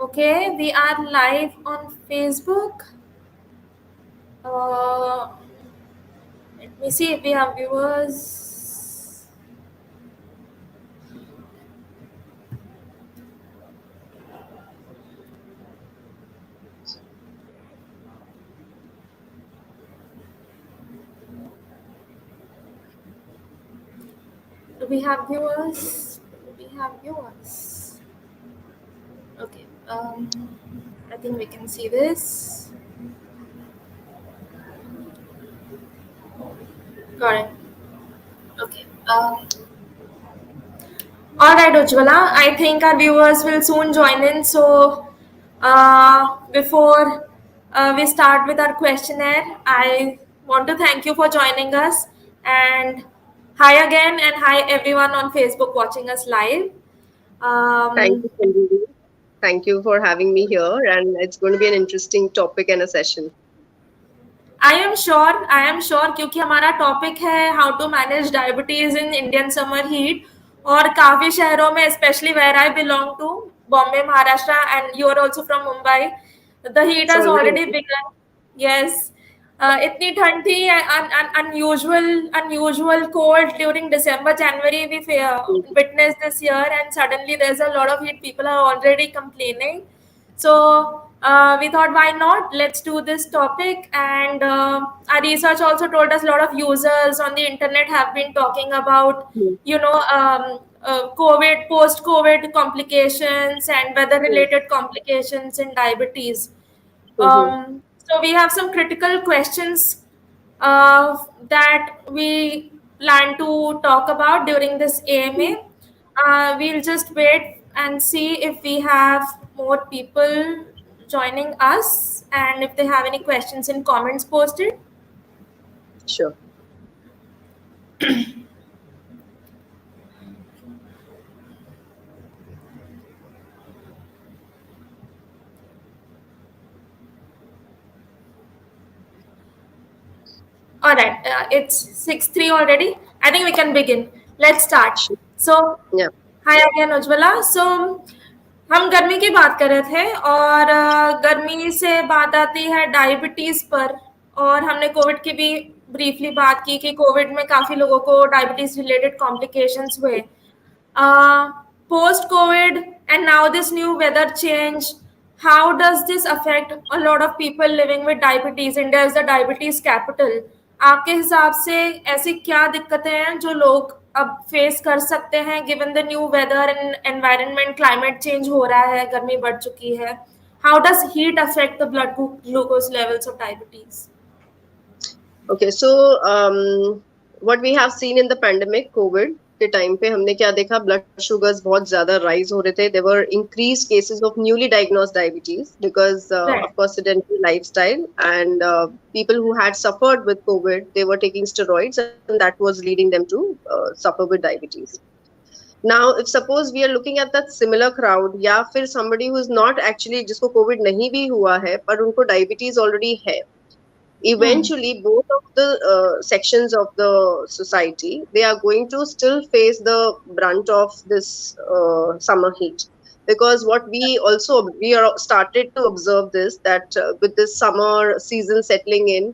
Okay, we are live on Facebook. Uh, Let me see if we have viewers. Do we have viewers? Do we have viewers? Okay. I think we can see this. Got it. Okay. All right, Ujjwala. I think our viewers will soon join in. So, before we start with our questionnaire, I want to thank you for joining us. And hi again, and hi everyone on Facebook watching us live. Thank Um, you, Sanjeevi. Thank you for having me here, and it's going to be an interesting topic and a session. I am sure क्योंकि हमारा topic है how to manage diabetes in Indian summer heat और काफी शहरों में specially where I belong to Bombay Maharashtra and you are also from Mumbai the heat It's has already already began yes इतनी ठंड थी unusual unusual cold during December January we witnessed this year and suddenly there's a lot of heat people are already complaining so we thought, why not? Let's do this topic. And our research also told us a lot of users on the internet have been talking about, Mhm. COVID, post-COVID complications and Mhm. weather-related complications in diabetes. Mhm. So we have some critical questions that we plan to talk about during this AMA. We'll just wait and see if we have more people joining us and if they have any questions in comments posted. Sure. All right, it's 6:03 already. I think we can begin. Let's start. Sure. So, Yeah. hi again, Ujjwala. So, हम गर्मी की बात कर रहे थे और गर्मी से बात आती है डायबिटीज पर और हमने कोविड की भी ब्रीफली बात की कि कोविड में काफी लोगों को डायबिटीज रिलेटेड कॉम्प्लिकेशंस हुए post covid and now this new weather change, how does this affect a lot of people living with diabetes? India is the diabetes capital. आपके हिसाब से ऐसी क्या दिक्कतें हैं जो लोग अब फेस कर सकते हैं given the new weather and environment climate change हो रहा है गर्मी बढ़ चुकी है how does heat affect the blood glucose levels of diabetes Okay. So, what we have seen in the pandemic, COVID के टाइम पे हमने क्या देखा, ब्लड शुगर्स बहुत ज्यादा राइज हो रहे थे. There were increase cases of newly diagnosed diabetes because right of course sedentary lifestyle, and people who had suffered with COVID, they were taking steroids, and that was leading them to suffer with diabetes. Now, if suppose we are looking at that similar crowd, या फिर somebody who is not actually, जिसको COVID नहीं भी हुआ है पर उनको diabetes already है, eventually both of the sections of the society, they are going to still face the brunt of this summer heat, because what we are started to observe this, that with this summer season settling in,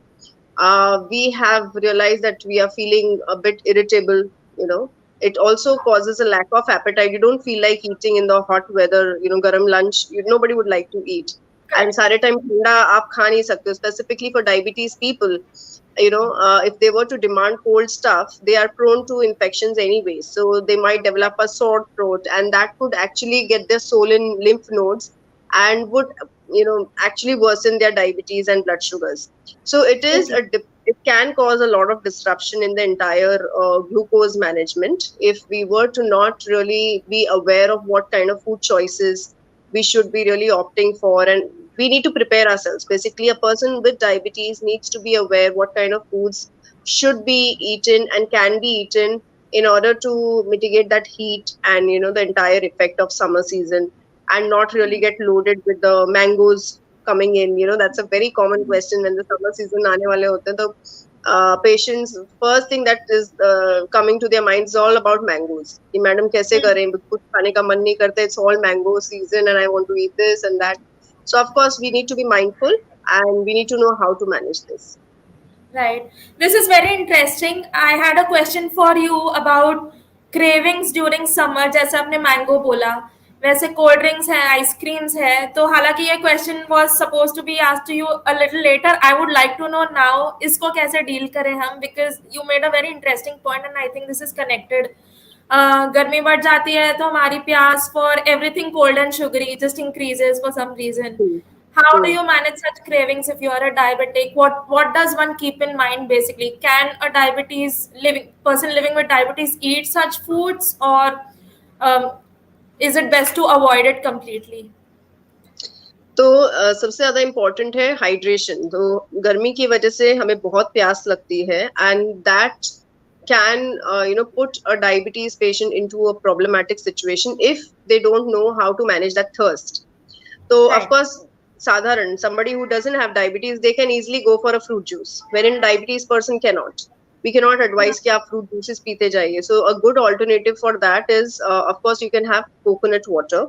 we have realized that we are feeling a bit irritable, you know. It also causes a lack of appetite. You don't feel like eating in the hot weather, garam lunch. Nobody would like to eat. And सारे time ठंडा आप खा नहीं सकते. Specifically for diabetes people, if they were to demand cold stuff, they are prone to infections anyway. So they might develop a sore throat, and that could actually get their swollen lymph nodes and would, actually worsen their diabetes and blood sugars. So it can cause a lot of disruption in the entire glucose management if we were to not really be aware of what kind of food choices we should be really opting for, and we need to prepare ourselves. Basically, a person with diabetes needs to be aware what kind of foods should be eaten and can be eaten in order to mitigate that heat and the entire effect of summer season, and not really get loaded with the mangoes coming in. That's a very common question when the summer season aane wale hote hain. Patients, first thing that is coming to their minds is all about mangoes. कि madam कैसे Hmm. करें, कुछ खाने का मन नहीं करता, it's all mango season and I want to eat this and that. So of course we need to be mindful and we need to know how to manage this. Right. This is very interesting. I had a question for you about cravings during summer. जैसे आपने mango बोला, वैसे cold drinks हैं, ice creams है. तो हालांकि ये question was suppose to be asked to you a little later. I would like to know now इसको कैसे डील करें हम, because you made a very interesting point and I think this is connected. गर्मी बढ़ जाती है तो हमारी प्यास for everything cold and sugary just increases for some reason. Hmm. How do Hmm. you manage such cravings if you are a diabetic? What does one keep in mind basically? Can a diabetes living person living with diabetes eat such foods, or um, is it best to avoid it completely? तो सबसे ज्यादा important है hydration. तो गर्मी की वजह से हमें बहुत प्यास लगती है and that can put a diabetes patient into a problematic situation if they don't know how to manage that thirst. So of Right. course sadharan somebody who doesn't have diabetes, they can easily go for a fruit juice, wherein diabetes person cannot. We cannot Hmm. advise कि आप fruit juices पीते जाइए. So a good alternative for that is of course you can have coconut water.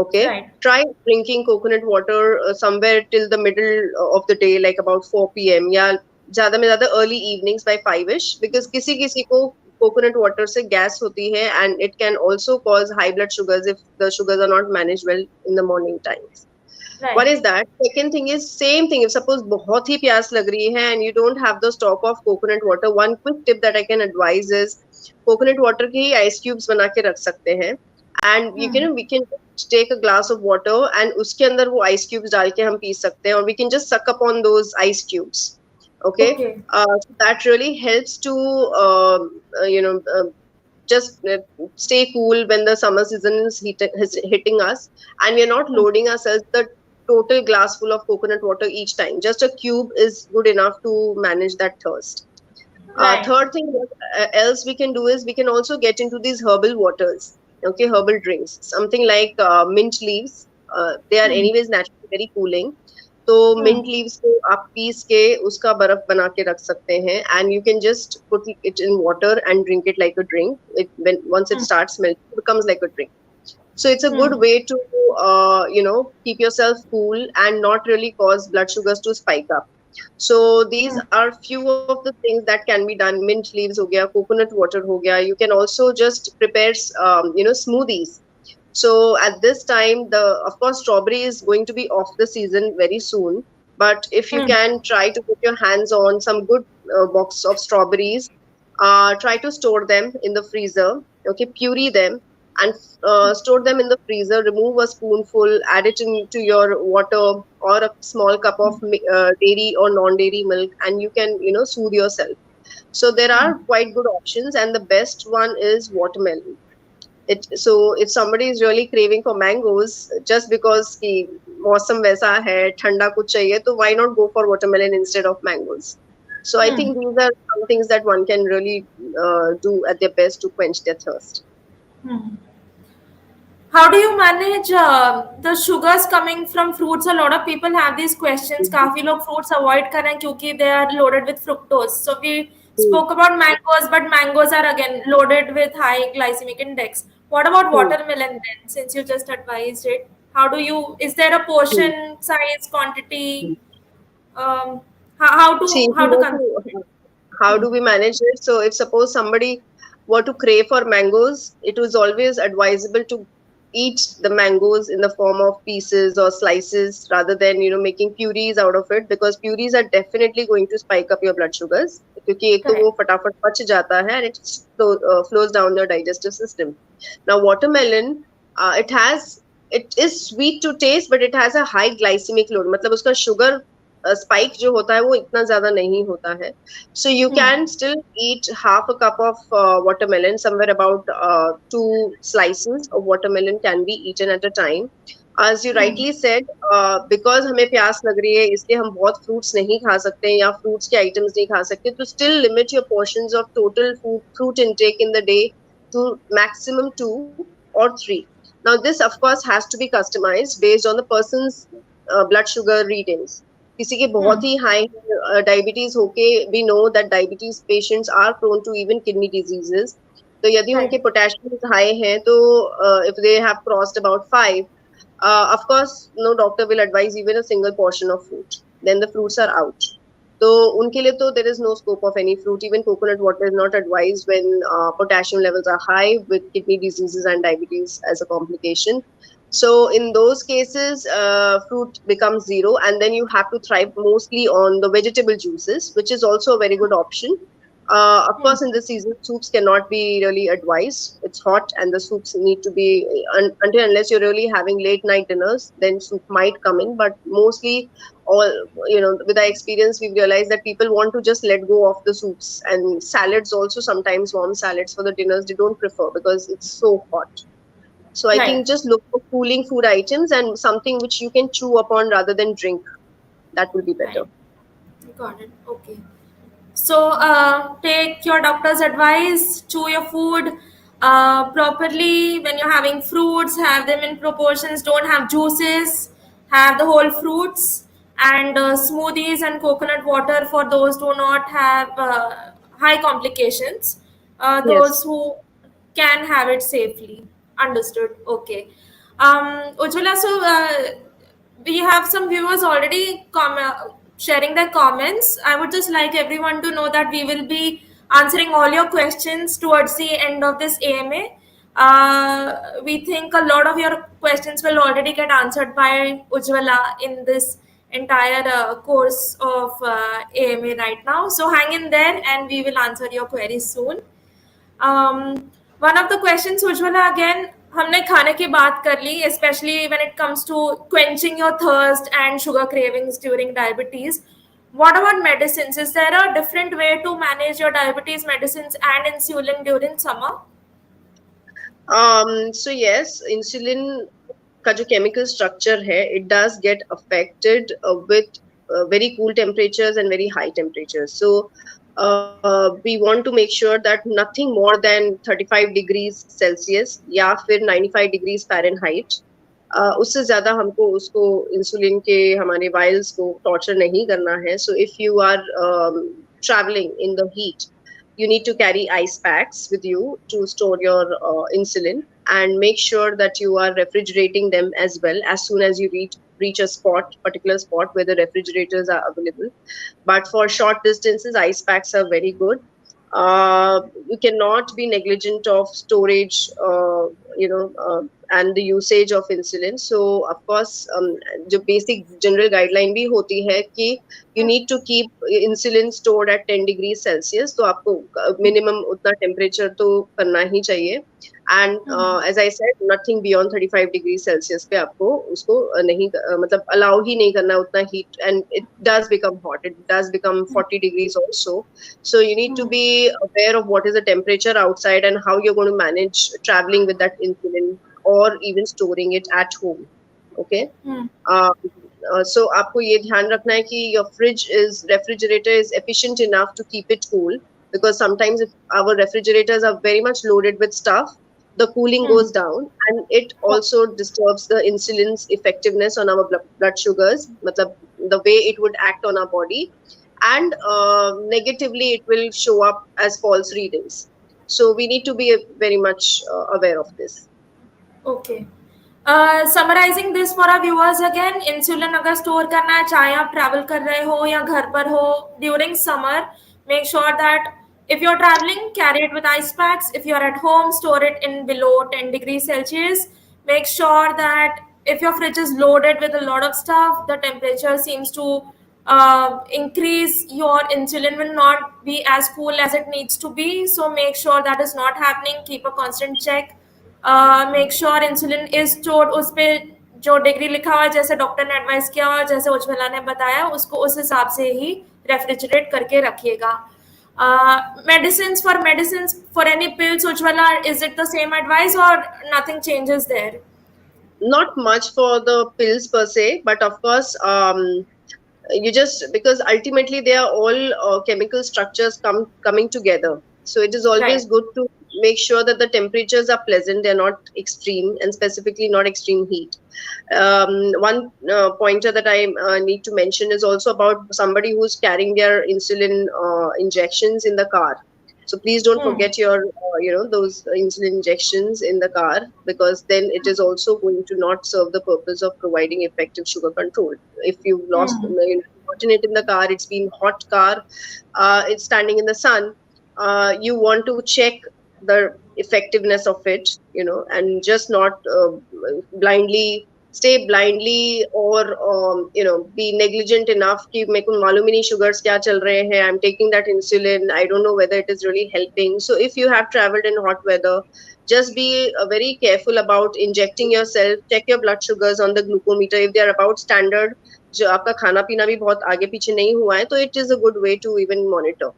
Okay, Right. try drinking coconut water somewhere till the middle of the day, like about 4 p.m. या ज्यादा में ज्यादा early evenings by 5ish, because किसी किसी को coconut water से gas होती है and it can also cause high blood sugars if the sugars are not managed well in the morning times. One Right. is that. Second thing is same thing. If suppose बहुत ही प्यास लग रही है and you don't have the stock of coconut water, one quick tip that I can advise is coconut water के ही ice cubes बना के रख सकते हैं. And you Hmm. can we can take a glass of water and उसके अंदर वो ice cubes डाल के हम पी सकते हैं, or we can just suck up on those ice cubes. Okay, Okay. so that really helps to just stay cool when the summer season is hitting us, and we are not Hmm. loading ourselves the total glass full of coconut water each time. Just a cube is good enough to manage that thirst. Right. Third thing else we can do is we can also get into these herbal waters. Okay, herbal drinks, something like mint leaves. They are Hmm. anyways naturally very cooling. तो Hmm. Mint leaves को आप piece के उसका बर्फ बना के रख सकते हैं, and you can just put it in water and drink it like a drink. It when once it Hmm. Starts melting it becomes like a drink. So it's a good Hmm. way to keep yourself cool and not really cause blood sugars to spike up. So these Hmm. are few of the things that can be done. Mint leaves हो गया, coconut water हो गया. You can also just prepare smoothies. So at this time, the of course strawberry is going to be off the season very soon. But if you Hmm. can try to put your hands on some good box of strawberries, try to store them in the freezer. Okay, puree them and store them in the freezer. Remove a spoonful, add it into your water or a small cup of dairy or non-dairy milk, and you can soothe yourself. So there are quite good options, and the best one is watermelon. So if somebody is really craving for mangoes just because कि मौसम वैसा है, ठंडा कुछ चाहिए, तो why not go for watermelon instead of mangoes? So I Hmm. think these are some things that one can really do at their best to quench their thirst. Hmm. How do you manage the sugars coming from fruits? A lot of people have these questions. Mhm. काफी लोग fruits avoid करें क्योंकि they are loaded with fructose. So we Hmm. spoke about mangoes, but mangoes are again loaded with high glycemic index. What about Hmm. watermelon then? Since you just advised it, how do you? Is there a Hmm. portion size Hmm. quantity? How See, to if you want consume it? to, how Hmm. do we manage it? So, if suppose somebody were to crave for mangoes, it was always advisable to eat the mangoes in the form of pieces or slices rather than making purees out of it, because purees are definitely going to spike up your blood sugars. क्योंकि एक तो वो Correct. फटाफट पच जाता है and it flows down your digestive system. Now, watermelon, it is sweet to taste, but it has a high glycemic load. मतलब उसका sugar स्पाइक जो होता है वो इतना ज्यादा नहीं होता है. So you Hmm. can still eat half a cup of watermelon. Somewhere about 2 slices of watermelon can be eaten at a time. As you Hmm. rightly said, because हमें प्यास लग रही है इसलिए हम बहुत fruits नहीं खा सकते या fruits के items नहीं खा सकते, तो still limit your portions of total fruit intake in the day to maximum 2 or 3. Now this of course has to be customized based on the person's blood sugar readings. किसी के बहुत Hmm. ही high diabetes होके we know that diabetes patients are prone to even kidney diseases. तो यदि उनके Right. Potassium high हैं तो if they have crossed about 5, of course no doctor will advise even a single portion of fruit. Then the fruits are out. तो उनके लिए तो there is no scope of any fruit. Even coconut water is not advised when potassium levels are high with kidney diseases and diabetes as a complication. So in those cases, fruit becomes zero, and then you have to thrive mostly on the vegetable juices, which is also a very good option. Of Hmm. course, in this season, soups cannot be really advised. It's hot, and the soups need to be until unless you're really having late night dinners, then soup might come in. But mostly, all with our experience, we've realized that people want to just let go of the soups and salads. Also, sometimes warm salads for the dinners they don't prefer because it's so hot. So I Right. think just look for cooling food items and something which you can chew upon rather than drink. That will be Right. better. Got it. Okay. So, take your doctor's advice, chew your food properly. When you're having fruits, have them in proportions. Don't have juices. Have the whole fruits and smoothies and coconut water for those who not have high complications. Those Yes. who can have it safely. Understood. Okay. Ujjwala, so we have some viewers already sharing their comments. I would just like everyone to know that we will be answering all your questions towards the end of this AMA. We think a lot of your questions will already get answered by Ujjwala in this entire course of AMA right now. So hang in there and we will answer your queries soon. One of the questions Ujjwala again हमने खाने की बात कर ली specially when it comes to quenching your thirst and sugar cravings during diabetes what about medicines? Is there a different way to manage your diabetes medicines and insulin during summer? So yes, insulin का जो chemical structure है, it does get affected with very cool temperatures and very high temperatures. So we want to make sure that nothing more than 35 degrees Celsius या फिर 95 degrees Fahrenheit, उससे ज्यादा हमको उसको insulin के हमारे वाइल्स को टॉर्चर नहीं करना है. So if you are traveling in the heat, you need to carry ice packs with you to store your insulin, and make sure that you are refrigerating them as well as soon as you reach a particular spot where the refrigerators are available. But for short distances, ice packs are very good. You cannot be negligent of storage, and the usage of insulin. So, of course, the basic general guideline भी होती है कि you need to keep insulin stored at 10 degrees Celsius. तो आपको minimum उतना temperature तो करना ही चाहिए. And as I said, nothing beyond 35 degrees Celsius पे आपको उसको नहीं मतलब allow ही नहीं करना उतना heat, and it does become hot. It does become 40 degrees also. So you need to be aware of what is the temperature outside and how you're going to manage traveling with that insulin or even storing it at home. Okay. Uh, so आपको ये ध्यान रखना है कि your refrigerator is efficient enough to keep it cool, because sometimes if our refrigerators are very much loaded with stuff, the cooling goes down, and it also disturbs the insulin's effectiveness on our blood sugars, matlab the way it would act on our body, and negatively it will show up as false readings. So we need to be very much aware of this. Okay. Summarizing this for our viewers again, insulin अगर store करना है चाहे आप travel कर रहे हो या घर पर हो during summer make sure that if you're traveling carry it with ice packs. If you're at home store it in below 10 degrees Celsius. Make sure that if your fridge is loaded with a lot of stuff the temperature seems to increase, your insulin will not be as cool as it needs to be, so make sure that is not happening. Keep a constant check. Make sure insulin is stored उस पर जो degree लिखा हुआ है जैसे doctor ने advice किया और जैसे उज्ज्वला ने बताया उसको उस हिसाब से ही रेफ्रिजरेट करके रखिएगा. Medicines for any pills, Ujjwala, is it the same advice or nothing changes there? Not much for the pills per se, but of course, you just, because ultimately they are all chemical structures coming together. So it is Right. always good to make sure that the temperatures are pleasant, they're not extreme, and specifically not extreme heat. One pointer that I need to mention is also about somebody who's carrying their insulin injections in the car. So please don't Hmm. forget your, those insulin injections in the car, because then it is also going to not serve the purpose of providing effective sugar control. If you've lost, Hmm. gotten it in the car, it's been hot car, it's standing in the sun, you want to check the effectiveness of it, and just not blindly stay blindly, or be negligent enough कि मेरे को मालूम ही नहीं sugars क्या चल रहे हैं, I'm taking that insulin, I don't know whether it is really helping. So if you have traveled in hot weather, just be very careful about injecting yourself. Check your blood sugars on the glucometer. If they are about standard, जो आपका खाना पीना भी बहुत आगे पीछे नहीं हुआ है, तो it is a good way to even monitor.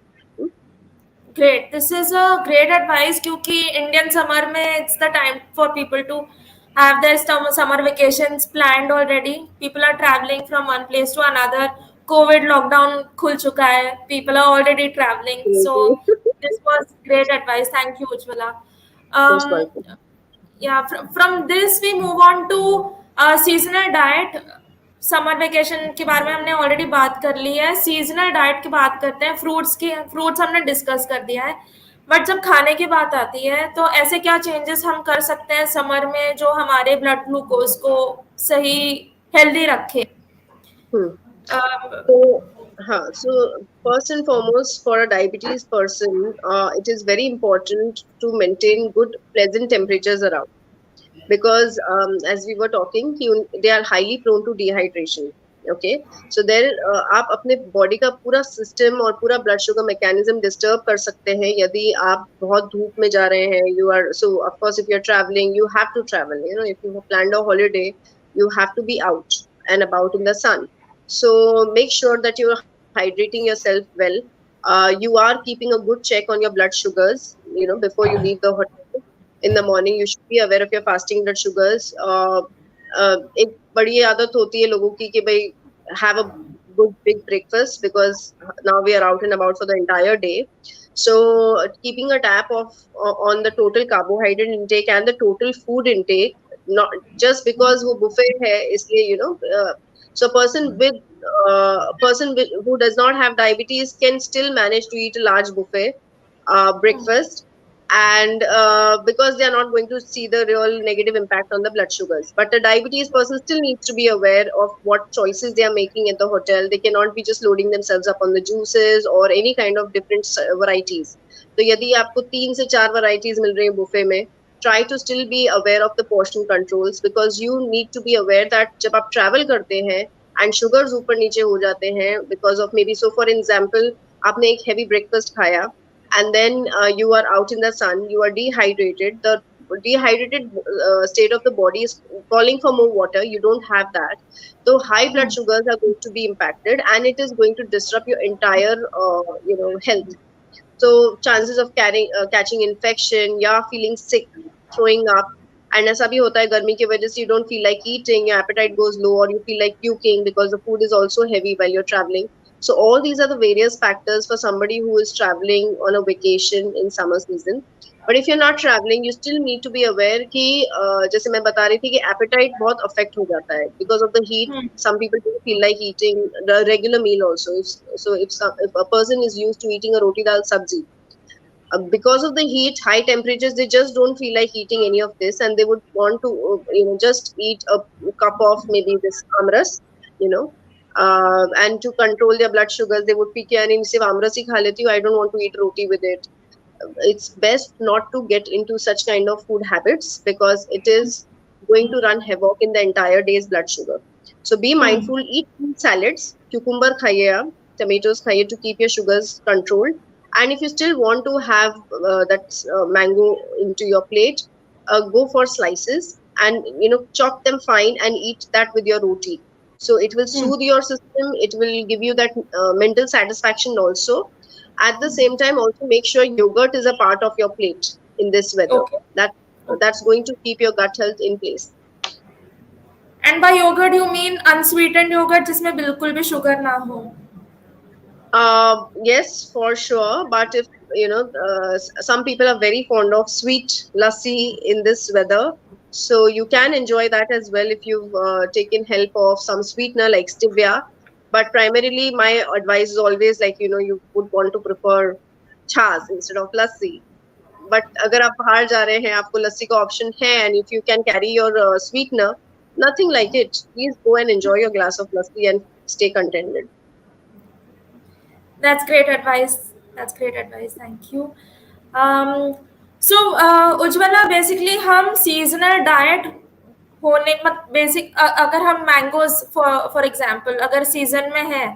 Great. This is a great advice क्योंकि Indian summer में it's the time for people to have their summer vacations planned already. People are traveling from one place to another. COVID lockdown खुल चुका है. People are already traveling. So this was great advice. Thank you, Ujjwala. Most Um, welcome. yeah, from this we move on to seasonal diet. Summer vacation के बारे में हमने already बात कर ली है. सीजनल डाइट की बात करते हैं. फ्रूट्स हमने डिस्कस कर दिया है. बट जब खाने की बात आती है तो ऐसे क्या चेंजेस हम कर सकते हैं समर में जो हमारे ब्लड ग्लूकोज को सही हेल्दी रखे. Hmm. So, so first and foremost, for a diabetes person, it is very important to maintain good, pleasant temperatures around, because as we were talking, they are highly prone to dehydration. Okay, so there आप अपने body का पूरा system और पूरा blood sugar mechanism disturb कर सकते हैं यदि आप बहुत धूप में जा रहे हैं. You are so of course if you are travelling, you have to travel. If you have planned a holiday, you have to be out and about in the sun. So make sure that you are hydrating yourself well. You are keeping a good check on your blood sugars, before you leave the hotel. In the morning you should be aware of your fasting blood sugars. एक बड़ी आदत होती है लोगों की कि भाई have a good big breakfast, because now we are out and about for the entire day. So keeping a tap of on the total carbohydrate intake and the total food intake, not just because वो buffet है इसलिए so who does not have diabetes can still manage to eat a large buffet breakfast, and because they are not going to see the real negative impact on the blood sugars. But a diabetes person still needs to be aware of what choices they are making at the hotel. They cannot be just loading themselves up on the juices or any kind of different varieties. तो यदि आपको 3 से 4 varieties मिल रही हैं buffet में, try to still be aware of the portion controls, because you need to be aware that जब आप travel करते हैं and sugars ऊपर नीचे हो जाते हैं because of maybe, so for example, आपने एक heavy breakfast खाया, and then you are out in the sun, you are dehydrated. The dehydrated state of the body is calling for more water. You don't have that. So high blood sugars are going to be impacted, and it is going to disrupt your entire, health. So chances of catching infection, yeah, feeling sick, throwing up, and ऐसा भी होता है गर्मी की वजह से you don't feel like eating, your appetite goes low, or you feel like puking because the food is also heavy while you're traveling. So all these are the various factors for somebody who is traveling on a vacation in summer season. But if you're not traveling, you still need to be aware कि जैसे मैं बता रही थी कि appetite बहुत affect हो जाता है because of the heat. Some people don't feel like eating the regular meal also. If a person is used to eating a roti dal sabzi, because of the heat, high temperatures, they just don't feel like eating any of this, and they would want to, just eat a cup of maybe this amras, you know, and to control their blood sugars, they would pick and say, amras hi kha leti hu, I don't want to eat roti with it. It's best not to get into such kind of food habits, because it is going to run havoc in the entire day's blood sugar. So be mindful, eat fruit salads, cucumber khaiye aap, tomatoes khaiye to keep your sugars controlled. And if you still want to have that mango into your plate, go for slices and chop them fine and eat that with your roti. So it will soothe your system. It will give you that mental satisfaction also. At the same time, also make sure yogurt is a part of your plate in this weather. Okay. That's going to keep your gut health in place. And by yogurt you mean unsweetened yogurt जिसमें बिल्कुल भी sugar ना हो. Yes, for sure. But if some people are very fond of sweet lassi in this weather, so you can enjoy that as well if you've taken help of some sweetener like stevia. But primarily, my advice is always like you would want to prefer chas instead of lassi. But अगर आप बाहर जा रहे हैं आपको लस्सी का option है and if you can carry your sweetener, nothing like it. Please go and enjoy your glass of lassi and stay contented. That's great advice. That's great advice. Thank you. Um, so, Ujjwala basically हम seasonal diet होने मत basic अगर हम mangoes for example अगर season में है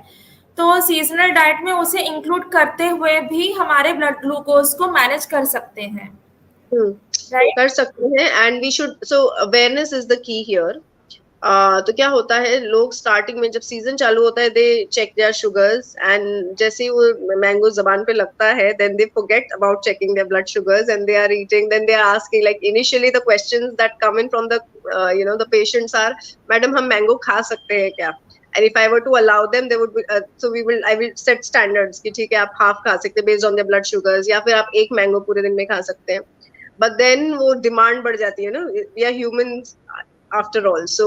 तो seasonal diet में उसे इंक्लूड करते हुए भी हमारे ब्लड ग्लूकोज को मैनेज कर सकते हैं हम्म, राइट. कर सकते हैं and we should so awareness is the key here. तो क्या होता है लोग स्टार्टिंग में जब सीजन चालू होता है they check their sugars and जैसे ही वो मैंगो जबान पे लगता है then they forget about checking their blood sugars and they are eating then they are asking like initially the questions that come in from the the patients are madam हम mango खा सकते हैं क्या. And if I were to allow them, they would be, I will set standards कि ठीक है आप half खा सकते हैं based on their blood sugars या फिर आप एक मैंगो पूरे दिन में खा सकते हैं. But then वो डिमांड बढ़ जाती है ना. We are humans after all, so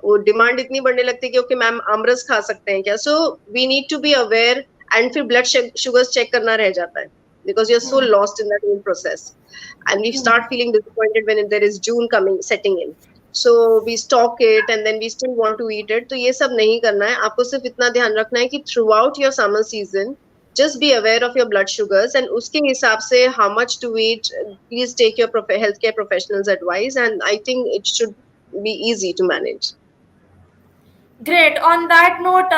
वो डिमांड इतनी बढ़ने लगती है कि ओके मैम आमरस खा सकते हैं क्या. So we need to be aware and फिर ब्लड शुगर्स चेक करना रह जाता है because you're so lost in that whole process and we start feeling disappointed when there is June coming setting in. So we stock it and then we still want to eat it. तो ये सब नहीं करना है. आपको सिर्फ इतना ध्यान रखना है कि throughout your summer season just be aware of your blood sugars and उसके हिसाब से how much to eat. Please take your healthcare professionals advice and I think it should be easy to manage. Great. On that note,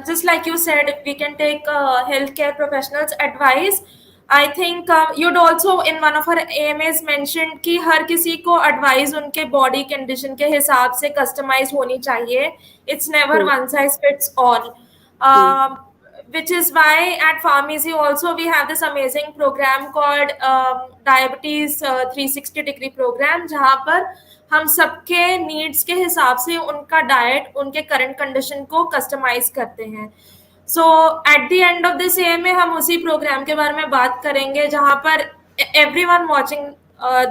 just like you said, if we can take healthcare professionals' advice, I think you'd also in one of our AMAs mentioned कि हर किसी को advice उनके body condition के हिसाब से customize होनी चाहिए. It's never Hmm. one size fits all. Hmm. Which is why at pharmacy also we have this amazing program called Diabetes 360 degree program जहाँ पर हम सबके नीड्स के हिसाब से उनका डाइट उनके करंट कंडीशन को कस्टमाइज करते हैं. So at the end of this AMA हम उसी प्रोग्राम के बारे में बात करेंगे जहां पर everyone watching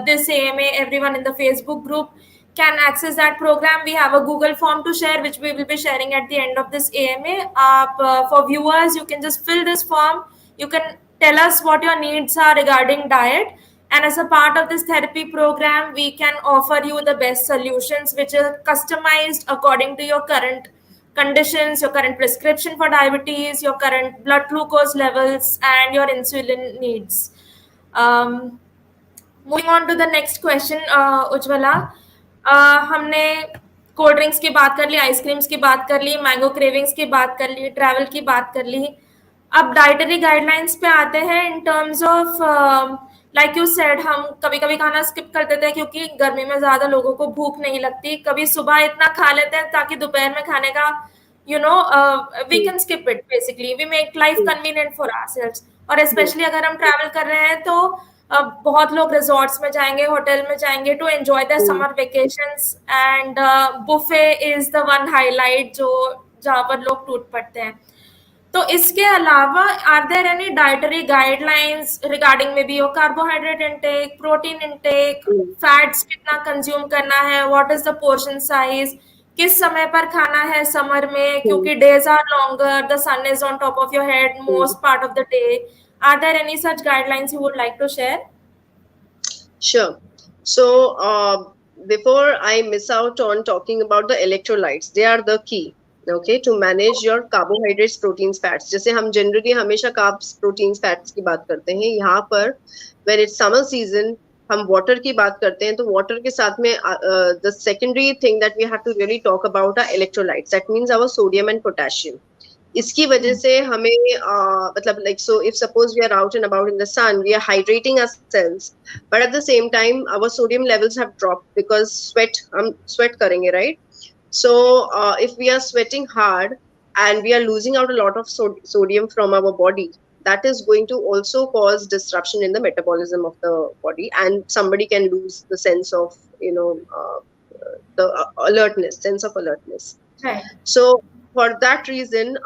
this AMA everyone in the Facebook group can access that program. We have a Google form to share, which we will be sharing at the end of this AMA. For viewers, you can just fill this form. You can tell us what your needs are regarding diet. And as a part of this therapy program, we can offer you the best solutions, which are customized according to your current conditions, your current prescription for diabetes, your current blood glucose levels, and your insulin needs. Moving on to the next question Ujjwala. हमने cold drinks की बात कर ली, ice creams की बात कर ली, mango cravings की बात कर ली, ट्रैवल की बात कर ली. अब डाइटरी गाइडलाइंस पे आते हैं in terms of like you said हम कभी कभी खाना स्किप कर देते हैं क्योंकि गर्मी में ज्यादा लोगों को भूख नहीं लगती. कभी सुबह इतना खा लेते हैं ताकि दोपहर में खाने का we Hmm. Can skip it. Basically we make life convenient for ourselves. और Hmm. स्पेशली अगर हम ट्रैवल कर रहे हैं तो बहुत लोग रिजॉर्ट्स में जाएंगे, होटल में जाएंगे to enjoy the Hmm. Summer vacations and buffet is the one highlight जो जहाँ पर लोग टूट पड़ते हैं. तो इसके अलावा are there any dietary guidelines regarding maybe your carbohydrate intake, protein intake, Hmm. Fats कितना कंज्यूम करना है, what is the portion size, किस समय पर खाना है समर में Hmm. क्योंकि days are longer, the sun is on top of your head Hmm. Most part of the day. Are there any such guidelines you would like to share? Sure. So, before I miss out on talking about the electrolytes, they are the key. Okay, to manage your carbohydrates, proteins, fats. जैसे हम generally हमेशा carbs, proteins, fats की बात करते हैं. यहाँ पर when it's summer season, हम water की बात करते हैं. तो water के साथ में the secondary thing that we have to really talk about are electrolytes. That means our sodium and potassium. इसकी वजह से हमें मतलब like so if suppose we are out and about in the sun we are hydrating ourselves but at the same time our sodium levels have dropped because हम sweat करेंगे, right? So if we are sweating hard and we are losing out a lot of sodium from our body, that is going to also cause disruption in the metabolism of the body and somebody can lose the sense of the sense of alertness. Right. So for that reason,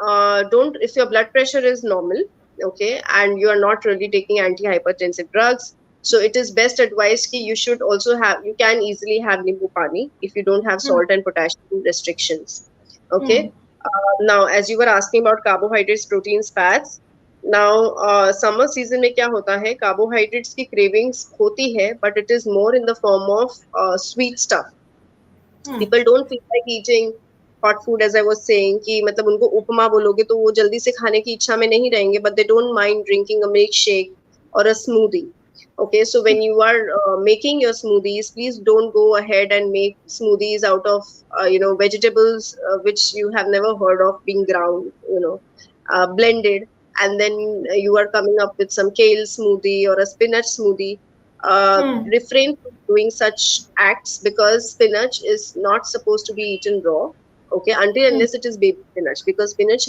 don't, if your blood pressure is normal, okay, and you are not really taking antihypertensive drugs, so it is best advised ki you should also have, you can easily have nimbu pani if you don't have Hmm. salt and potassium restrictions. Hmm. Okay. Now, as you were asking about carbohydrates, proteins, fats, now summer season में क्या होता है, carbohydrates की cravings होती है, but it is more in the form of sweet stuff. Hmm. People don't feel like eating hot food, as I was saying, कि मतलब उनको उपमा बोलोगे तो वो जल्दी से खाने की इच्छा में नहीं रहेंगे, but they don't mind drinking a milkshake or a smoothie. Okay, so when you are making your smoothies, please don't go ahead and make smoothies out of vegetables which you have never heard of being ground, blended, and then you are coming up with some kale smoothie or a spinach smoothie. Hmm. Refrain from doing such acts because spinach is not supposed to be eaten raw. Okay, until Hmm. unless it is baby spinach, because spinach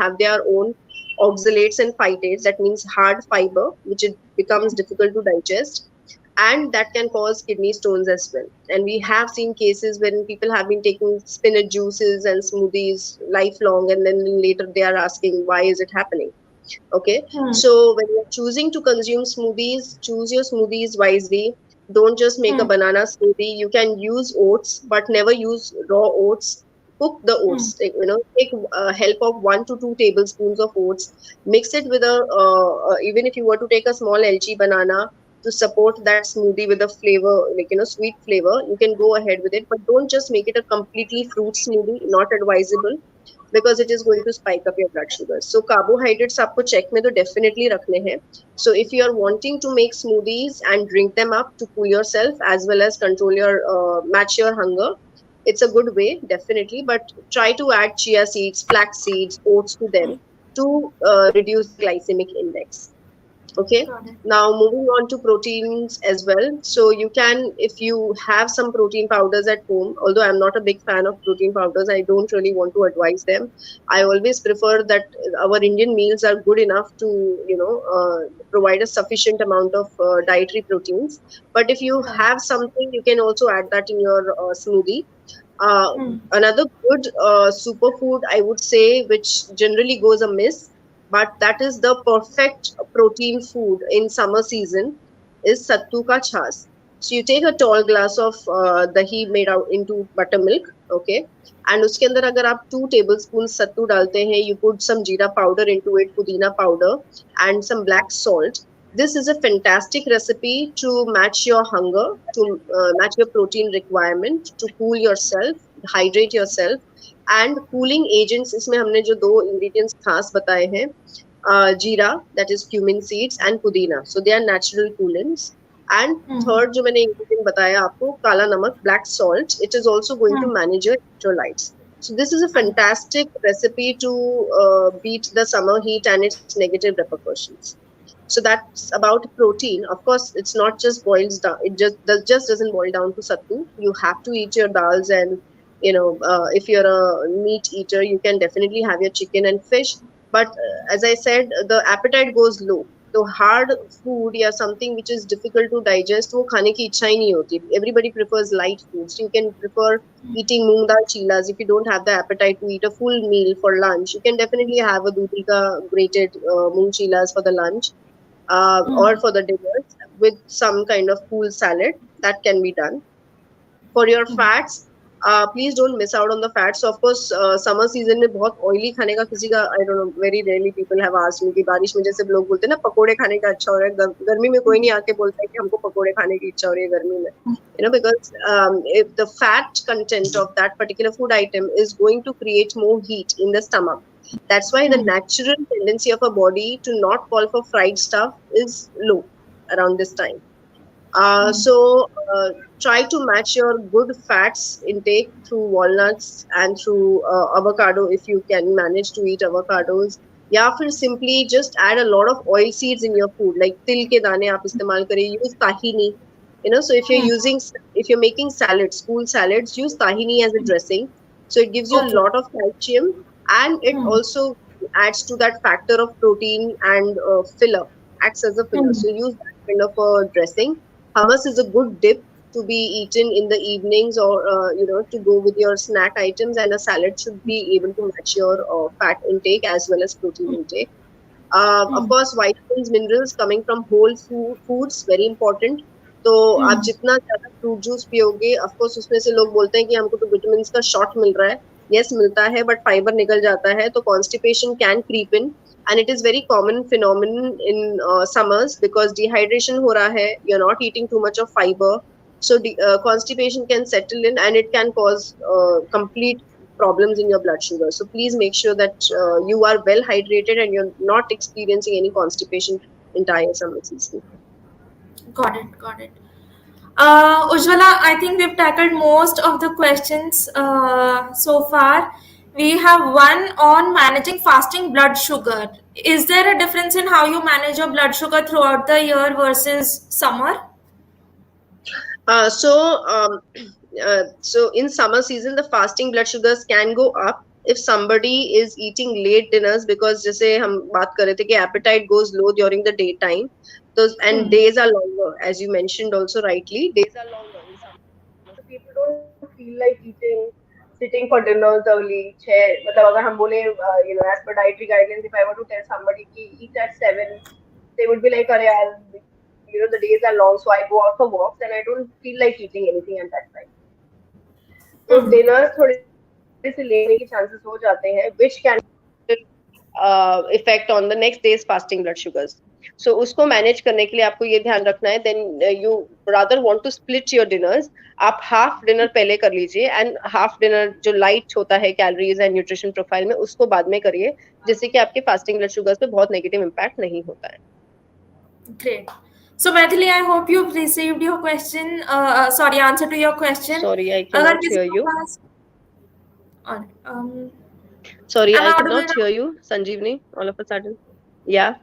have their own oxalates and phytates, that means hard fiber, which it becomes difficult to digest, and that can cause kidney stones as well. And we have seen cases when people have been taking spinach juices and smoothies lifelong, and then later they are asking why is it happening. Okay, Hmm. so when you're choosing to consume smoothies, choose your smoothies wisely. Don't just make a Hmm. banana smoothie. You can use oats, but never use raw oats. Cook the Hmm. oats. Take help of 1 to 2 tablespoons of oats. Mix it with even if you were to take a small LG banana to support that smoothie with a flavor, like sweet flavor, you can go ahead with it. But don't just make it a completely fruit smoothie. Not advisable because it is going to spike up your blood sugar. So carbohydrates आपको check में तो definitely रखने हैं. So if you are wanting to make smoothies and drink them up to cool yourself as well as control your match your hunger, it's a good way definitely. But try to add chia seeds, flax seeds, oats to them to reduce the glycemic index. Okay. Got it. Now moving on to proteins as well. So you can, if you have some protein powders at home, although I'm not a big fan of protein powders, I don't really want to advise them. I always prefer that our Indian meals are good enough to, provide a sufficient amount of dietary proteins. But if you Got it. have something, you can also add that in your smoothie. Hmm. Another good superfood, I would say, which generally goes amiss, but that is the perfect protein food in summer season, is sattu ka chas. So you take a tall glass of dahi made out into buttermilk, okay, and उसके अंदर अगर आप 2 tablespoons सत्तू डालते हैं, you put some jeera powder into it, pudina powder, and some black salt. This is a fantastic recipe to match your hunger, to match your protein requirement, to cool yourself, hydrate yourself. And cooling agents, इसमें हमने जो दो ingredients खास बताए हैं, जीरा, that is cumin seeds, and पुदीना, so they are natural coolants. And Hmm. third जो मैंने ingredient बताया आपको, काला नमक, black salt, it is also going to Hmm. manage your electrolytes. So this is a Understood. fantastic recipe to beat the summer heat and its negative repercussions. So that's about protein. Of course, it's not just boils down. It just doesn't boil down to sattu. You have to eat your dals, and if you're a meat eater, you can definitely have your chicken and fish. But as I said, the appetite goes low. So hard food या something which is difficult to digest, वो खाने की इच्छा ही नहीं होती. Everybody prefers light foods. You can prefer eating moong dal chilas if you don't have the appetite to eat a full meal for lunch. You can definitely have a dudhi ka grated moong chilas for the lunch, or Hmm. for the dinners with some kind of cool salad. That can be done. For your Hmm. fats, please don't miss out on the fats. So of course, summer season में बहुत oily खाने का किसी का, I don't know, very rarely people have asked me कि बारिश में जैसे लोग बोलते हैं ना पकोड़े खाने का अच्छा हो रहा है, गर्मी में कोई नहीं आके बोलता है कि हमको पकोड़े खाने की इच्छा हो रही है गर्मी में. Because if the fat content of that particular food item is going to create more heat in the stomach. That's why the Hmm. natural tendency of a body to not call for fried stuff is low around this time. Hmm. So try to match your good fats intake through walnuts and through avocado if you can manage to eat avocados. या फिर simply just add a lot of oil seeds in your food, like तिल के दाने आप इस्तेमाल करें. Use tahini. So if you're Hmm. using, if you're making salads, school salads, use tahini as a dressing. So it gives you a Okay. lot of calcium, and it Hmm. also adds to that factor of protein and filler, acts as a filler. Hmm. So use that kind of a dressing. Hummus is a good dip. to be eaten in the evenings, or to go with your snack items, and a salad should be able to match your fat intake as well as protein intake. Of Hmm. course, vitamins, minerals coming from whole foods very important. तो आप Hmm. जितना ज्यादा fruit juice पियोगे, of course उसमें से लोग बोलते हैं कि हमको तो विटामिन का शॉट मिल रहा है. यस, मिलता है, बट फाइबर निकल जाता है, तो constipation can creep in. And it is very common phenomenon in summers, because dehydration हो रहा है, you are not eating too much of fibre. So constipation can settle in, and it can cause complete problems in your blood sugar. So please make sure that you are well hydrated and you're not experiencing any constipation entire summer season. Got it. Got it. Ujjwala, I think we've tackled most of the questions so far. We have one on managing fasting blood sugar. Is there a difference in how you manage your blood sugar throughout the year versus summer? Uh, so, um, so in summer season, the fasting blood sugars can go up if somebody is eating late dinners, because जैसे हम बात कर रहे थे कि appetite goes low during the daytime. So, and Hmm. days are longer, as you mentioned also rightly. Days are longer in summer season, so people don't feel like eating, sitting for dinners early. मतलब अगर हम बोले, as per dietary guidelines, if I were to tell somebody कि eat at 7, they would be like, अरे यार, the days are long, so I go out for walks and I don't feel like eating anything at that time. तो Hmm. Dinner थोड़े से late होने के chances हो जाते हैं, which can effect on the next days fasting blood sugars. So उसको manage करने के लिए आपको ये ध्यान रखना है, then you rather want to split your dinners. आप हाफ डिनर पहले कर लीजिए, एंड हाफ डिनर जो लाइट होता है कैलोरीज एंड न्यूट्रिशन प्रोफाइल में, उसको बाद में करिए, जिससे कि आपके फास्टिंग ब्लड शुगर्स पे बहुत नेगेटिव इम्पैक्ट नहीं होता है. Great. So, Maithili, I hope you've received your question. Sorry, answer to your question. Sorry, I can अगर नॉट किसी हियर को you. Pass, Sorry, am I I could audible not now? hear you, Sanjeevni, all of a sudden. Yeah,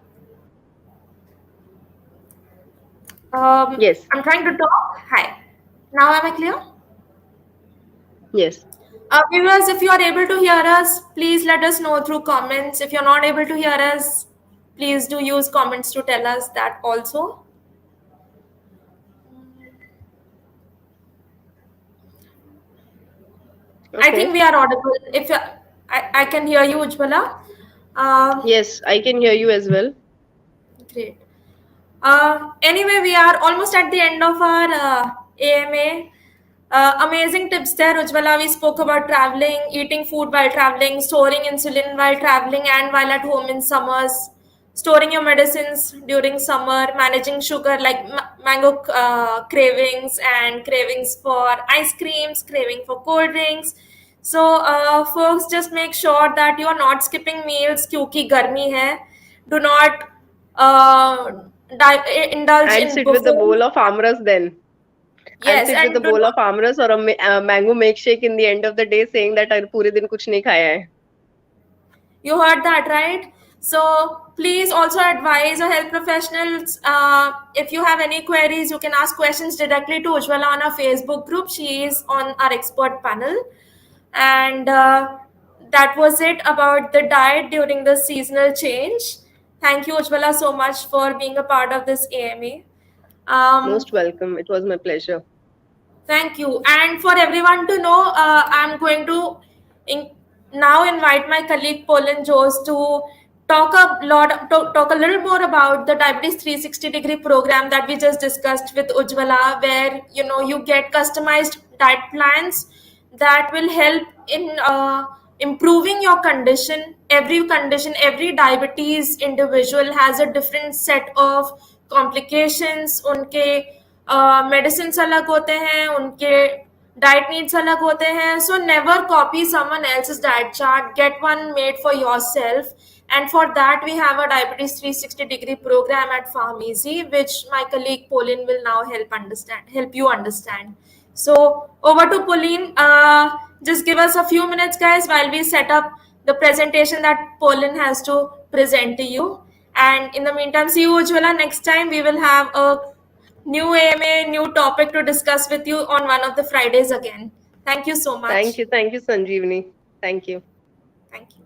yes, I'm trying to talk. Hi. Now am I clear? yes. Viewers, if you are able to hear us, please let us know through comments. If you're not able to hear us, please do use comments to tell us that also. I think Okay. we are audible. If I can hear you, Ujjwala. Um, Yes, I can hear you as well. Great. Anyway, we are almost at the end of our AMA. Amazing tips there, Ujjwala. We spoke about traveling, eating food while traveling, storing insulin while traveling and while at home in summers, storing your medicines during summer, managing sugar like mango cravings and cravings for ice creams, craving for cold drinks. So, folks, just make sure that you are not skipping meals क्योंकि गर्मी है. Do not uh, indulge And in sit with a buffet. bowl of amras then. And Yes, sit with a and do bowl of not. amras or a mango milkshake in the end of the day, saying that I पूरे दिन कुछ नहीं खाया है. You heard that, right? So please also advise your health professionals. If you have any queries, you can ask questions directly to Ujjwala on our Facebook group. She is on our expert panel. And that was it about the diet during the seasonal change. Thank you, Ujjwala, so much for being a part of this AMA. Um, Most welcome. It was my pleasure. Thank you. And for everyone to know, I'm going to in, now invite my colleague Polin Jose to talk a little more about the Diabetes 360-degree program that we just discussed with Ujjwala, where you get customized diet plans that will help in improving your condition. Every diabetes individual has a different set of complications. उनके medicine अलग होते हैं, उनके diet needs अलग होते हैं. So never copy someone else's diet chart, get one made for your self. And for that, we have a Diabetes 360-degree program at PharmEasy, which my colleague Pauline will now help you understand. So over to Pauline. Just give us a few minutes, guys, while we set up the presentation that Pauline has to present to you. And in the meantime, see you, Ujjwala. Next time, we will have a new AMA, new topic to discuss with you on one of the Fridays again. Thank you so much. Thank you, Sanjeevni. Thank you. Thank you.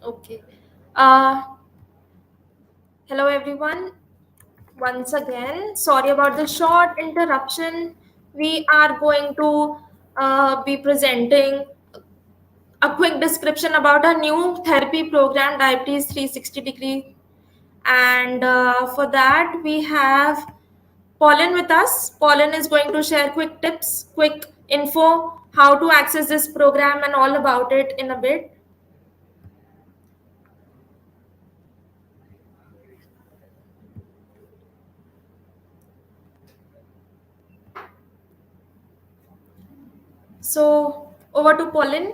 Okay. Uh, Hello everyone. Once again, sorry about the short interruption. We are going to be presenting a quick description about our new therapy program, Diabetes 360 degree. And for that, we have Pauline with us. Pauline is going to share quick tips, quick info, how to access this program, and all about it in a bit. So, over to Pauline.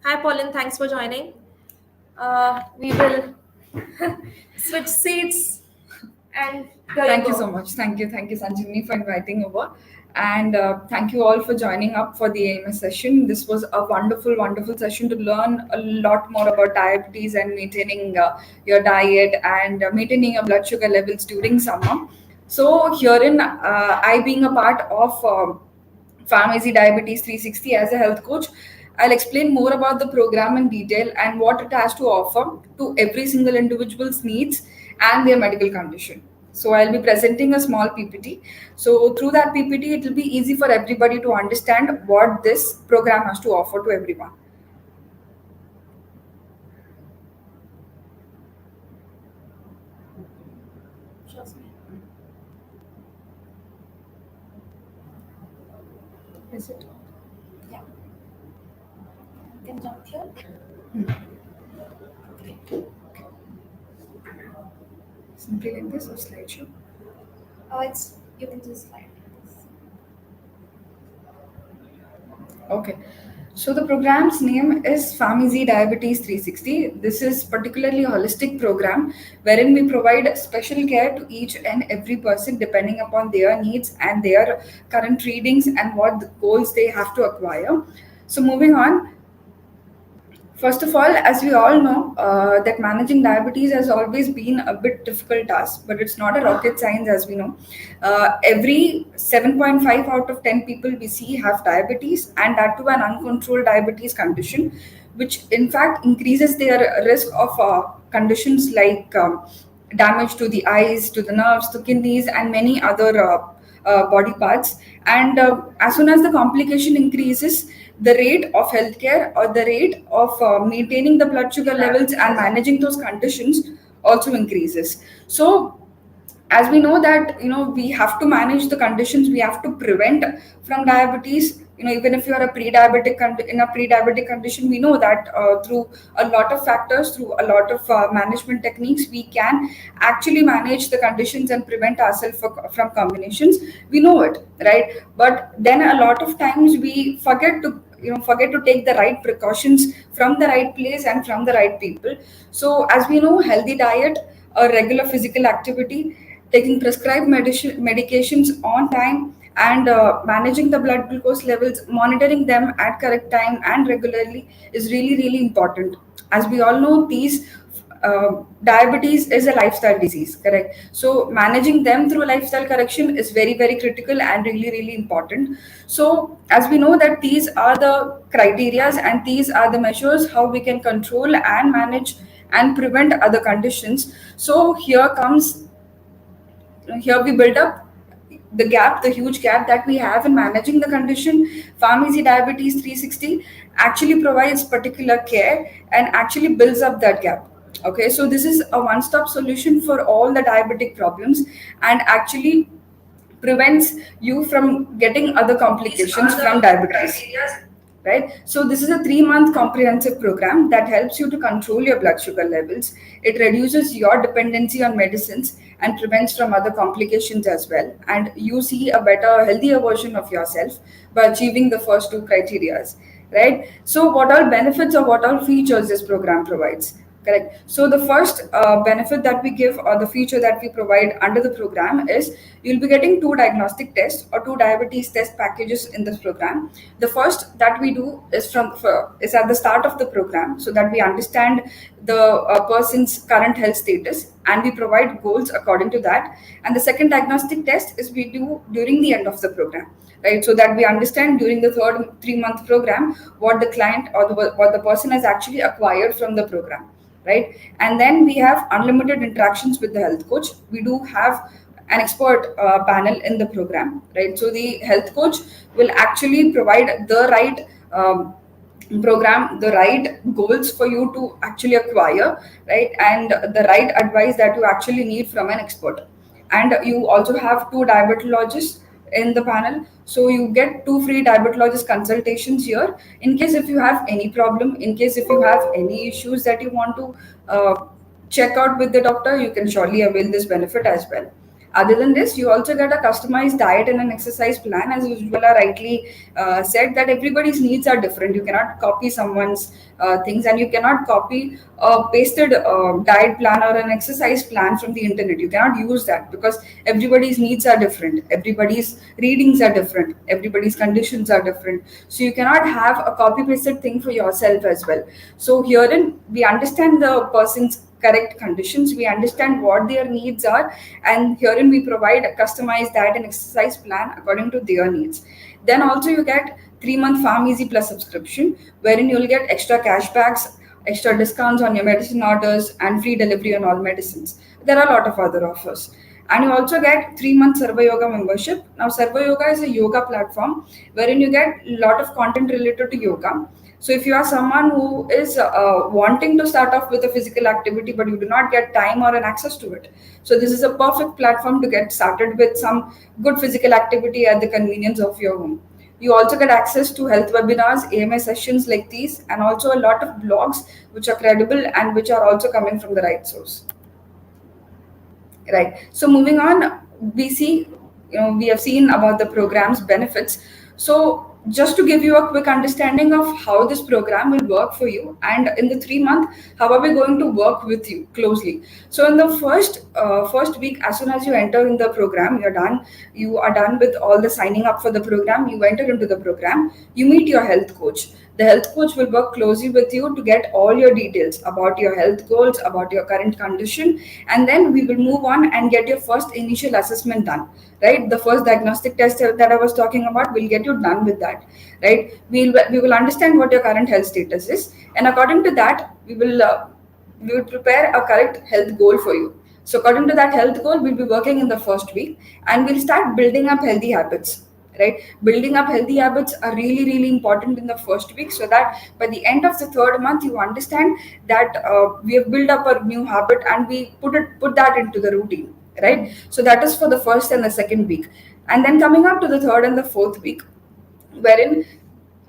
Hi, Pauline. Thanks for joining. We will switch seats, and here you Thank you go. so much. Thank you, Sanjivani, for inviting over. And thank you all for joining up for the AMS session. This was a wonderful, wonderful session to learn a lot more about diabetes and maintaining your diet and maintaining your blood sugar levels during summer. So, herein, I being a part of Pharmacy Diabetes 360 as a health coach, I'll explain more about the program in detail and what it has to offer to every single individual's needs and their medical condition. So I'll be presenting a small PPT. So through that PPT, it will be easy for everybody to understand what this program has to offer to everyone. Trust me. Is it? Yeah. Can jump here. Simply like this or slideshow? It's you can just slide. Okay. So the program's name is Pharmacy Diabetes 360. This is particularly a holistic program wherein we provide special care to each and every person depending upon their needs and their current readings and what goals they have to acquire. So moving on, first of all, as we all know, that managing diabetes has always been a bit difficult task, but it's not a rocket science, as we know. Every 7.5 out of 10 people we see have diabetes, and that too an uncontrolled diabetes condition, which in fact increases their risk of conditions like damage to the eyes, to the nerves, to kidneys, and many other body parts. And as soon as the complication increases, the rate of healthcare or the rate of maintaining the blood sugar levels and managing those conditions also increases. So as we know that we have to manage the conditions, we have to prevent from diabetes. Even if you are in a pre-diabetic condition, we know that through a lot of factors, through a lot of management techniques, we can actually manage the conditions and prevent ourselves from combinations. We know it, right? But then a lot of times we forget to take the right precautions from the right place and from the right people. So as we know, healthy diet, a regular physical activity, taking prescribed medications on time, and managing the blood glucose levels, monitoring them at correct time and regularly is really, really important. As we all know, these diabetes is a lifestyle disease, correct? So managing them through lifestyle correction is very, very critical and really, really important. So as we know that these are the criterias and these are the measures how we can control and manage and prevent other conditions. So here we build up the huge gap that we have in managing the condition. Pharmacy Diabetes 360 actually provides particular care and actually builds up that gap. Okay, so this is a one-stop solution for all the diabetic problems and actually prevents you from getting other complications from diabetes, right? So this is a 3-month comprehensive program that helps you to control your blood sugar levels. It reduces your dependency on medicines and prevents from other complications as well. And you see a better, healthier version of yourself by achieving the first two criterias, right? So what all benefits or what all features this program provides? Correct. So the first benefit that we give, or the feature that we provide under the program, is you'll be getting two diagnostic tests or two diabetes test packages in this program. The first that we do is at the start of the program, so that we understand the person's current health status and we provide goals according to that. And the second diagnostic test is we do during the end of the program, right? So that we understand during the third 3 month program what the client or what the person has actually acquired from the program, right? And then we have unlimited interactions with the health coach. We do have an expert panel in the program, right? So the health coach will actually provide the right program, the right goals for you to actually acquire, right? And the right advice that you actually need from an expert. And you also have two diabetologists in the panel, so you get two free diabetologist consultations here. In case if you have any problem, in case if you have any issues that you want to check out with the doctor, you can surely avail this benefit as well. Other than this, you also get a customized diet and an exercise plan. As Ujjwala rightly said, that everybody's needs are different. You cannot copy someone's things, and you cannot copy a pasted diet plan or an exercise plan from the internet. You cannot use that because everybody's needs are different. Everybody's readings are different. Everybody's conditions are different. So you cannot have a copy pasted thing for yourself as well. So herein, we understand the person's correct conditions, we understand what their needs are, and herein we provide a customized diet and exercise plan according to their needs. Then also you get 3 month Farm Easy Plus subscription, wherein you'll get extra cashbacks, extra discounts on your medicine orders, and free delivery on all medicines. There are a lot of other offers. And you also get 3 month Sarva Yoga membership. Now, Sarva Yoga is a yoga platform wherein you get a lot of content related to yoga. So, if you are someone who is wanting to start off with a physical activity but you do not get time or an access to it, so this is a perfect platform to get started with some good physical activity at the convenience of your home. You also get access to health webinars, AMA sessions like these, and also a lot of blogs which are credible and which are also coming from the right source. Right. So moving on, we see, we have seen about the program's benefits. So just to give you a quick understanding of how this program will work for you, and in the 3 month, how are we going to work with you closely. So in the first week, as soon as you enter in the program, you're done. You are done with all the signing up for the program. You enter into the program. You meet your health coach. The health coach will work closely with you to get all your details about your health goals, about your current condition, and then we will move on and get your first initial assessment done. Right, the first diagnostic test that I was talking about will get you done with that. Right, we will understand what your current health status is, and according to that, we will prepare a correct health goal for you. So according to that health goal, we'll be working in the first week, and we'll start building up healthy habits. Right, building up healthy habits are really really important in the first week, so that by the end of the third month you understand that we have built up a new habit and we put that into the routine. Right, so that is for the first and the second week. And then coming up to the third and the fourth week, wherein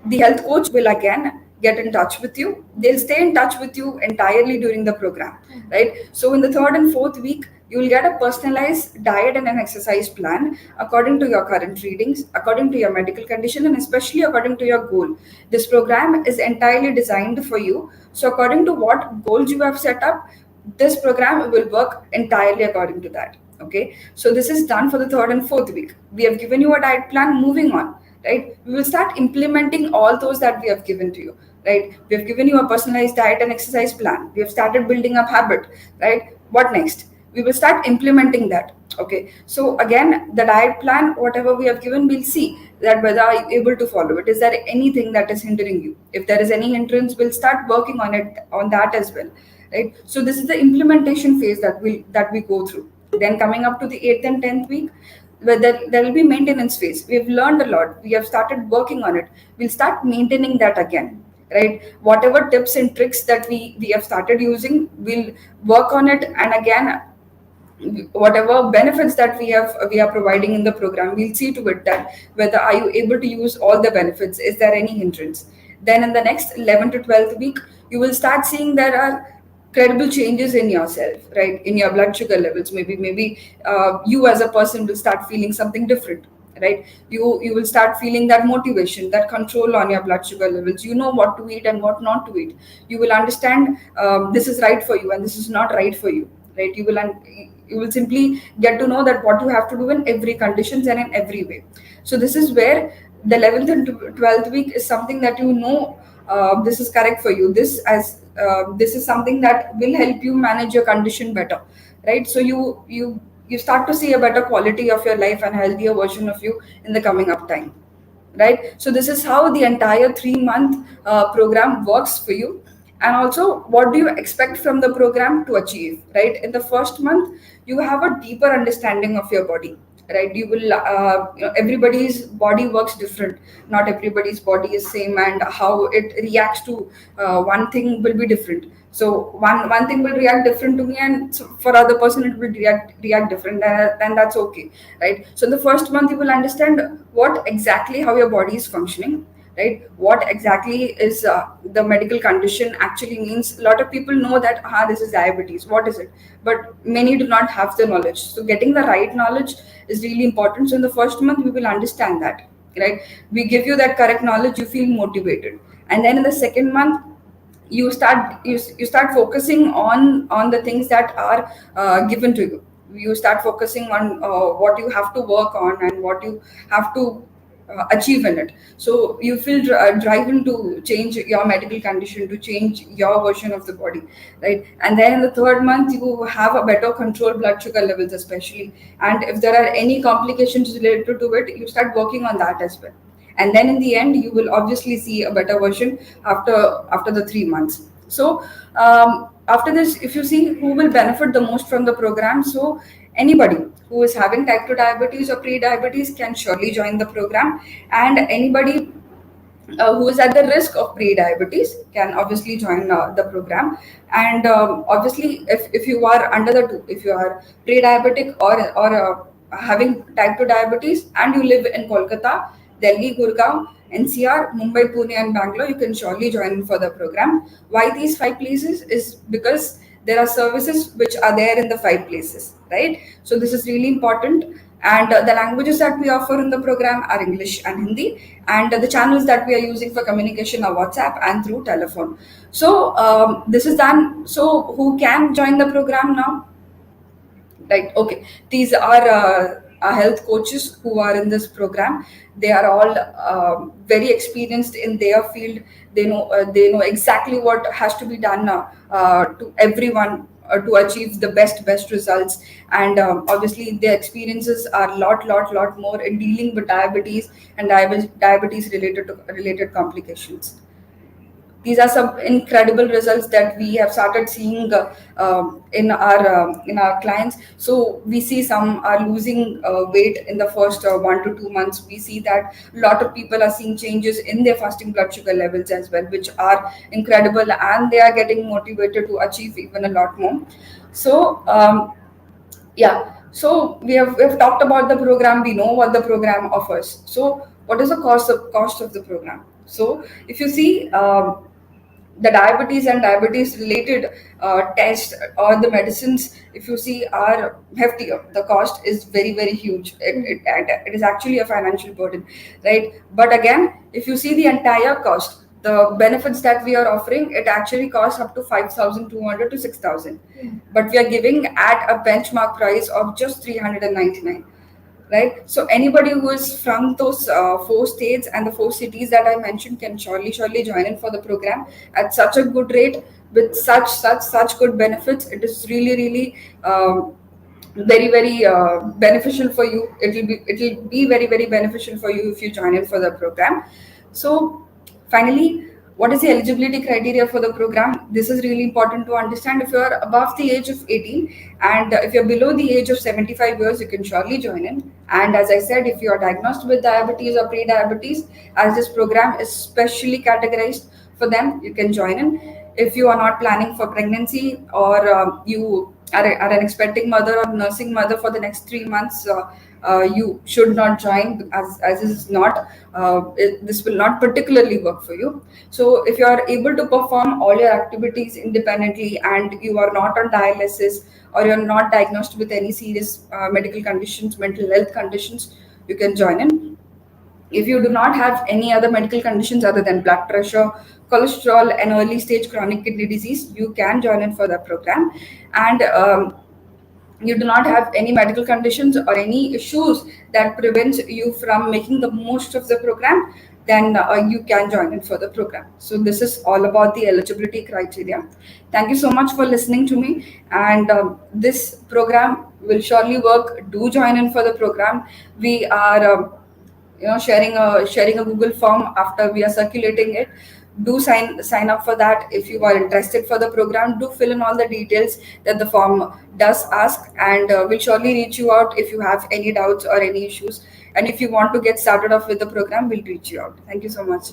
the health coach will again get in touch with you. They'll stay in touch with you entirely during the program. Right, so in the third and fourth week, you will get a personalized diet and an exercise plan according to your current readings, according to your medical condition, and especially according to your goal. This program is entirely designed for you. So according to what goals you have set up, this program will work entirely according to that. Okay, so this is done for the third and fourth week. We have given you a diet plan. Moving on, right, we will start implementing all those that we have given to you. Right, we have given you a personalized diet and exercise plan. We have started building up habit. Right, what next? We will start implementing that. Okay, so again, the diet plan, whatever we have given, we'll see that whether are you able to follow it. Is there anything that is hindering you? If there is any hindrance, we'll start working on it, on that as well. Right, so this is the implementation phase that we go through. Then coming up to the 8th and 10th week, where there will be maintenance phase. We have learned a lot, we have started working on it. We'll start maintaining that again. Right, whatever tips and tricks that we have started using, we'll work on it. And again, whatever benefits that we are providing in the program, we'll see to it that whether are you able to use all the benefits, is there any hindrance. Then in the next 11th to 12th week, you will start seeing there are credible changes in yourself, right, in your blood sugar levels. Maybe you as a person will start feeling something different. right? You will start feeling that motivation, that control on your blood sugar levels. You know what to eat and what not to eat. You will understand this is right for you and this is not right for you, right? You will simply get to know that what you have to do in every conditions and in every way. So this is where the 11th and 12th week is something that you know, this is correct for you. This is something that will help you manage your condition better, right? So you start to see a better quality of your life and healthier version of you in the coming up time, right? So this is how the entire 3 month program works for you. And also, what do you expect from the program to achieve, right? In the first month, you have a deeper understanding of your body, right? Everybody's body works different. Not everybody's body is same, and how it reacts to one thing will be different. So one thing will react different to me, and so for other person it will react different, and that's okay, right? So in the first month, you will understand what exactly how your body is functioning, right? What exactly is the medical condition actually means. A lot of people know that this is diabetes, what is it, but many do not have the knowledge. So getting the right knowledge is really important. So in the first month, we will understand that, right? We give you that correct knowledge, you feel motivated. And then in the second month, you start focusing on the things that are given to you. You start focusing on what you have to work on and what you have to achieve in it. So you feel driven to change your medical condition, to change your version of the body, right? And then in the third month, you have a better control blood sugar levels especially. And if there are any complications related to it, you start working on that as well. And then in the end, you will obviously see a better version after the 3 months. So after this, if you see who will benefit the most from the program, so anybody who is having type 2 diabetes or pre-diabetes can surely join the program. And anybody who is at the risk of pre-diabetes can obviously join the program. And obviously, if you are under the two, if you are pre-diabetic or having type 2 diabetes and you live in Kolkata, Delhi, Gurgaon, NCR, Mumbai, Pune, and Bangalore, you can surely join in for the program. Why these 5 places is because there are services which are there in the 5 places, right? So this is really important. And the languages that we offer in the program are English and Hindi, and the channels that we are using for communication are WhatsApp and through telephone. So this is done. So who can join the program now? Right. Okay. These are health coaches who are in this program. They are all very experienced in their field. They know exactly what has to be done to everyone to achieve the best results. And obviously, their experiences are lot more in dealing with diabetes and diabetes related complications. These are some incredible results that we have started seeing in our clients. So we see some are losing weight in the first 1 to 2 months. We see that a lot of people are seeing changes in their fasting blood sugar levels as well, which are incredible, and they are getting motivated to achieve even a lot more. So yeah, so we have talked about the program. We know what the program offers. So what is the cost of the program? So if you see, the diabetes and diabetes related tests or the medicines, if you see, are heftier. The cost is very huge. It is actually a financial burden, right? But again, if you see the entire cost, the benefits that we are offering, it actually costs up to 5,200 to 6,000, but we are giving at a benchmark price of just 399, right? So anybody who is from those 4 states and the 4 cities that I mentioned can surely join in for the program at such a good rate with such good benefits. It is really very beneficial for you. It will be very beneficial for you if you join in for the program. So finally, what is the eligibility criteria for the program? This is really important to understand. If you are above the age of 18 and if you're below the age of 75 years, you can surely join in. And as I said, if you are diagnosed with diabetes or pre-diabetes, as this program is specially categorized for them, you can join in. If you are not planning for pregnancy, or you are an expecting mother or nursing mother for the next 3 months, you should not join, as this is not this will not particularly work for you. So if you are able to perform all your activities independently and you are not on dialysis or you're not diagnosed with any serious medical conditions, mental health conditions, you can join in. If you do not have any other medical conditions other than blood pressure, cholesterol, and early stage chronic kidney disease, you can join in for the program. And you do not have any medical conditions or any issues that prevents you from making the most of the program, then you can join in for the program. So this is all about the eligibility criteria. Thank you so much for listening to me, and this program will surely work. Do join in for the program. We are sharing a Google form after we are circulating it. Do sign up for that. If you are interested for the program, do fill in all the details that the form does ask, and we'll surely reach you out if you have any doubts or any issues. And if you want to get started off with the program, we'll reach you out. Thank you so much.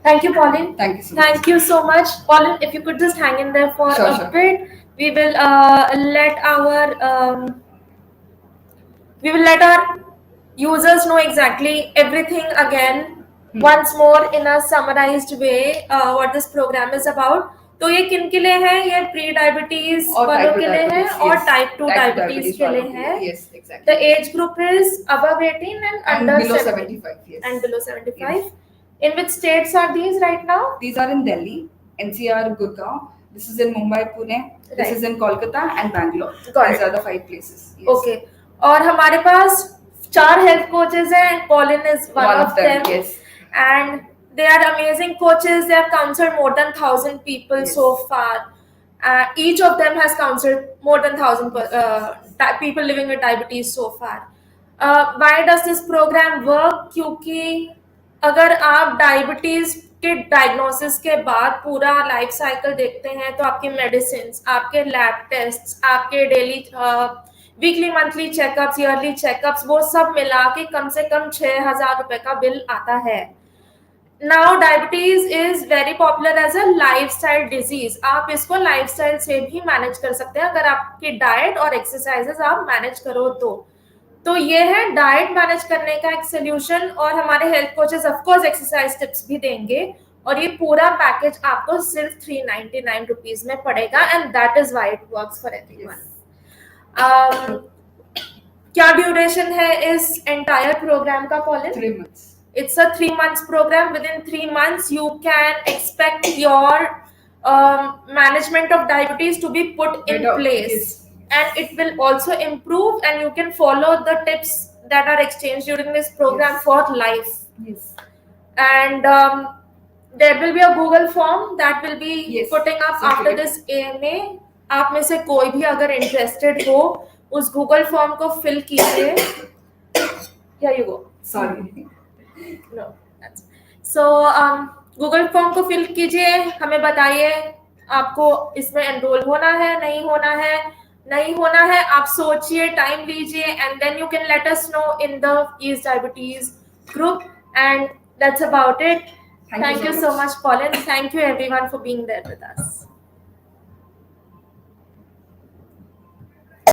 Thank you, Pauline. Thank you so much. Thank you so much. Pauline, if you could just hang in there for Sure, a sure. bit, we will let our users know exactly everything again once more in a summarized way what this program is about. तो ये किन के लिए है? ये pre diabetes वालों के लिए है और टाइप 2 डायबिटीज के लिए है. Yes, exactly. The age group is above 18 and under below 70. 75. Yes. And below 75. Yes. In which states are these right now? These are in Delhi, NCR, Gurgaon. This is in Mumbai, Pune. This Right. is in Kolkata and Bangalore. Got These it. are the 5 places. Yes. Okay. और हमारे पास 4 health coaches हैं and Pauline is one of them. Yes. And they are amazing coaches. They have counseled more than 1,000 people Yes. so far. Each of them has counseled more than 1,000 people living with diabetes so far. Why does this program work? क्योंकि अगर आप diabetes के diagnosis के बाद पूरा life cycle देखते हैं तो आपके मेडिसिन, आपके लैब टेस्ट, आपके daily weekly monthly checkups, yearly checkups, वो सब मिला के कम से कम 6,000 रुपए का बिल आता है. Now diabetes is very popular as a lifestyle disease. आप इसको लाइफस्टाइल से भी मैनेज कर सकते हैं अगर आपकी डाइट और एक्सरसाइजेस आप मैनेज करो तो ये है डाइट मैनेज करने का एक सोल्यूशन. और हमारे health coaches of course exercise tips भी देंगे और ये पूरा पैकेज आपको सिर्फ 399 रुपीज में पड़ेगा. And that is why it works for everyone. क्या ड्यूरेशन है इस एंटायर प्रोग्राम का, Pauline? 3 months. It's a 3 months program. Within 3 months, you can expect your management of diabetes to be put in place. Yes. And it will also improve, and you can follow the tips that are exchanged during this program Yes. for life. Yes. And there will be a Google form that will be Yes. putting up after Circulate. this AMA. आप में से कोई भी अगर interested हो उस Google form को fill कीजिए. Here you go. Sorry. No, that's so Google form को फिल कीजिए. हमें बताइए आपको इसमें एनरोल होना है, नहीं होना है. नहीं होना है आप सोचिए, टाइम लीजिए, and then you can let us know in the east diabetes group. And that's about it. Thank you so much, Pauline. Thank you everyone for being there with us.